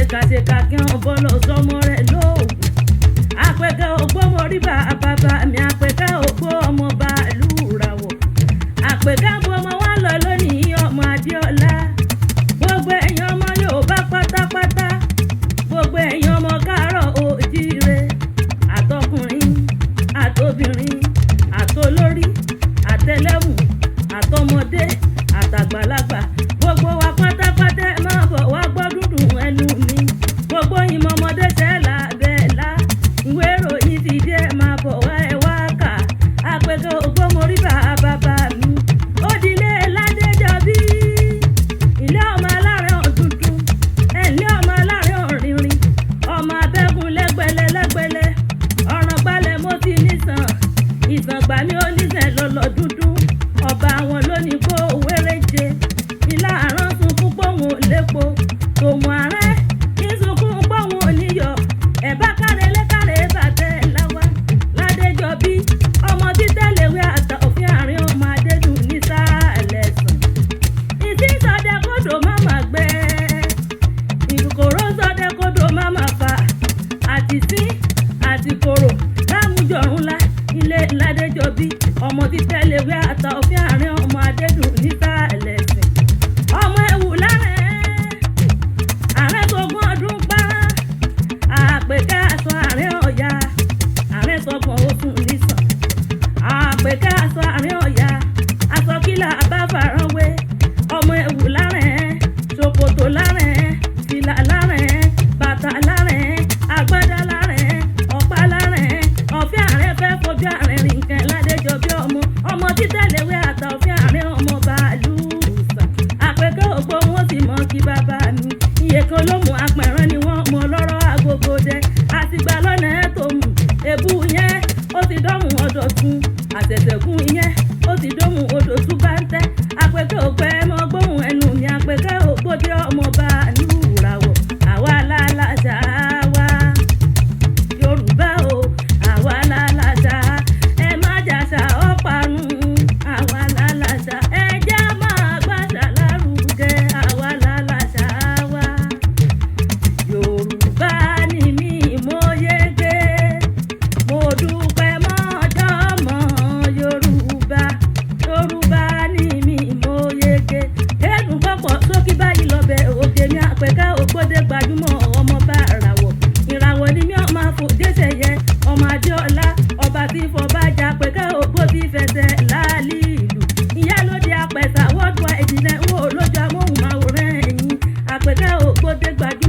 àṣekàṣekà kí wọ́n bọ́ lọ sọmọ rẹ̀ lóògùn. Àpèkẹ́ ògbó mo rí bàbá mi àpèkẹ́ ògbó ọmọ bàálù ràwọ̀. Àpèkẹ́ gbọ́ ọmọ wa lọ lónìí ọmọ Adéọlá. Gbogbo ẹ̀yin ọmọ Yorùbá pátápátá. Gbogbo ẹ̀yin ọmọ káàárọ̀ oòjíire. Àtọkùnrin àtobìnrin àtolórí àtẹlẹ́mù àtọmọdé àtàgbàlagbà. Gbogbo wa pátápátá ẹ máa bọ̀ wá gbọ́ dúdùn ẹnu mi. Gbogbo yín mọmọdé sẹ́la bẹ́ẹ̀la. Ìwé ìròyìn ti dé ẹ máa bọ̀ wá ẹ wá kà. Àpèkẹ́ ògbó mo rí bàbá mi. Ó di ilé Ládéjọbí. Ilé ọmọ Alaran dúdú. Ilé ọmọ Alaran rìnrìn. Ọmọ abẹ́gun lẹ́gbẹ̀lẹ́. Ọ̀ràn gbalẹ̀ mo ti nísàn. Ìsàn gbà mí ó nísàn lọ́lọ́ dúdú. Ọba wọn lónìí kó wéréje. Ilá àrán sunkún pòun lépo. Tòun ààrẹ kí sunkún pòun oníyọ̀. Ẹ̀bá kárẹ́lẹ́ bàtẹ́ láwá. Ládéjọbí ọmọ títẹ̀léwé àtà òfin àárín ọmọ Adédùn nísàlẹ̀ sàn. Ìsín sọdẹ kódò máma gbẹ. Ìkòkòrò sọdẹ kódò máma fà. Àtìsín àtìkòrò lámújọ̀rún lá. Ilé Ládéjọbí ọmọ títẹ̀léwé àtà òfin àárín ọmọ Adédùn nísàlẹ̀ sàn. Ọmọ ewu lárẹ̀ ààrẹ sọgbọ́n ọdún pa. Àpèkẹ́ aṣọ àárín ọ̀yà ààrẹ sọgbọ́n oṣù nìsàn. Àpèkẹ́ aṣọ àárín ọ̀yà aṣọ kílà abáfaranwé. Ọmọ ewu lárẹ̀ ṣòkòtò lárẹ̀ fìlà lárẹ̀ bàtà lárẹ̀ agbádá lárẹ̀ ọ̀pá lárẹ̀. Ọ̀fẹ́ ààrẹ fẹ́ fojú ààrẹ rìn kẹ́ Ládéjọbí ọmọ títẹ̀léwé àtà òfin àárín ọmọ bàálù sàn. Àpèkẹ́ ògbó wọn sì mọ kí bàbá mi. Iye kan ló mú apẹ̀rán ni wọ́n mọ lọ́rọ̀ agogo dẹ. Àtìgbà lọ́nà ẹ̀ tó mú èbú yẹn ó ti dọ́mù ọdọ̀tún. Àtẹ̀tẹ̀kùn yẹn ó ti dọ́mù odòtún bá ń tẹ́. Àpèkẹ́ ògbó ẹ mọ gbóhùn ẹnu mi. Àpèkẹ́ ògbó dé ọmọ bàálù ràwọ̀. Àwa lálàṣà wa Yorùbá o àwa lálàṣà. Ẹ má jàṣà ọ̀parun àwa lálàṣà. Ẹ jẹ́ máa gbàṣà lárugẹ àwa lálàṣà wa. Yorùbá ni mí mo yege. Mo dúpẹ́ mọ́jọ́ mọ́ Yorùbá. Yorùbá ni mí mo yege. Ẹ̀dùn pọ̀pọ̀ sókí báyìí lọ́bẹ̀ òkè ní Àpèkẹ́ ògbódé gbajúmọ̀ ọmọ bá ràwọ̀. Ìràwọ̀ ni mí ọmọ àfòjẹ́sẹ̀ yẹ ọmọ Adéọlá. Ọba tí fọbájà Àpèkẹ́ ògbó ti fẹsẹ̀ láàlì ìlú. Ìyálóde Apẹ̀sà wọ́dùà ìdílé ń wò lójú amóhùnmáwòrán ẹ̀yìn. Àpèkẹ́ ògbódé gbajúmọ̀.